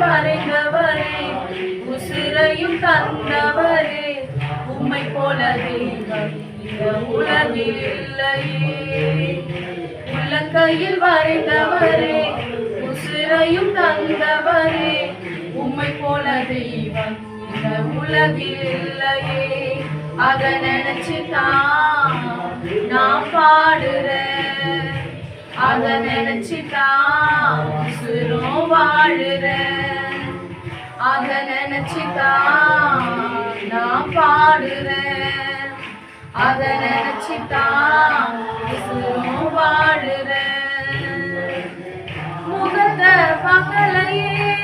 வரைந்தவரே உசிரையும் தந்தவரே உம்மை போல தெய்வம் இந்த உலகில் இல்லையே. உள்ளங்கையில் வரைந்தவரே உசிரையும் தந்தவரே உம்மை போல தெய்வம் இந்த உலகில் இல்லையே. அத நினைச்சுதான் நான் பாடுறேன், அத நினைச்சுதான் உசுரும் வாழுறேன், அத நினைச்சுதான் நான் பாடுறேன், அத நினைச்சுதான் உசுரும் வாழுறேன். முகத்தை பார்க்கலையே